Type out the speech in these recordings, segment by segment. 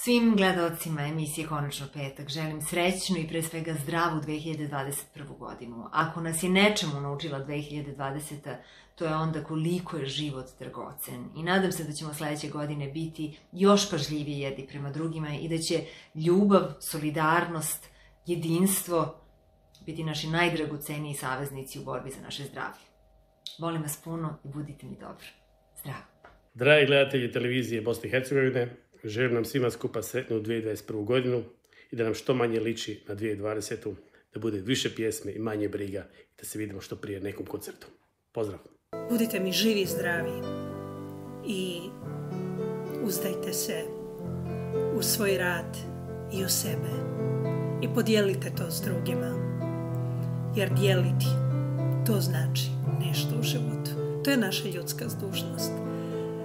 Svim gledalcima emisije Konačno petak želim srećnu i pre svega zdravu 2021. godinu. Ako nas je nečemu naučila 2020. to je onda koliko je život dragocen. I nadam se da ćemo sledeće godine biti još pažljiviji jedni prema drugima i da će ljubav, solidarnost, jedinstvo biti naši najdragoceniji saveznici u borbi za naše zdravlje. Volim vas puno i budite mi dobro. Zdravo! Dragi gledatelji televizije Bosne i Hercegovine, želim nam svima skupa sretnu 2021. godinu i da nam što manje liči na 2020. Da bude više pjesme i manje briga i da se vidimo što prije nekom koncertu. Pozdrav! Budite mi živi i zdravi i uzdajte se u svoj rad i u sebe i podijelite to s drugima, jer dijeliti to znači nešto u životu. To je naša ljudska dužnost.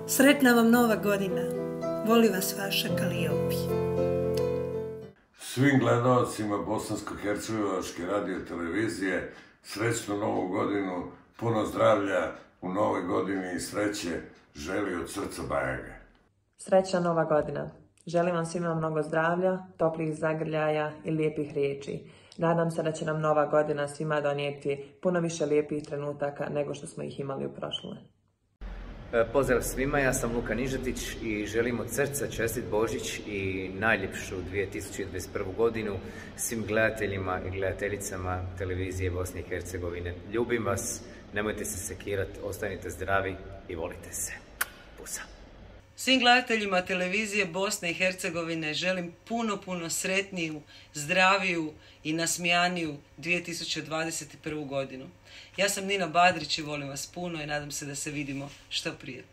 Sretna vam nova godina. Voli vas vaša Kalijopi. Svim gledalcima Bosansko-hercegovačke radio televizije srećnu novu godinu, puno zdravlja u novoj godini i sreće želi od srca Bajaga. Srećna nova godina. Želim vam svima mnogo zdravlja, toplih zagrljaja i lijepih riječi. Nadam se da će nam nova godina svima donijeti puno više lijepih trenutaka nego što smo ih imali u prošloj. Pozdrav svima, ja sam Luka Nižetić i želim od srca čestit Božić i najljepšu 2021. godinu svim gledateljima i gledateljicama televizije Bosne i Hercegovine. Ljubim vas, nemojte se sekirati, ostanite zdravi i volite se. Pusa. Svim gledateljima televizije Bosne i Hercegovine želim puno sretniju, zdraviju i nasmijaniju 2021. godinu. Ja sam Nina Badrić i volim vas puno i nadam se da se vidimo što prije.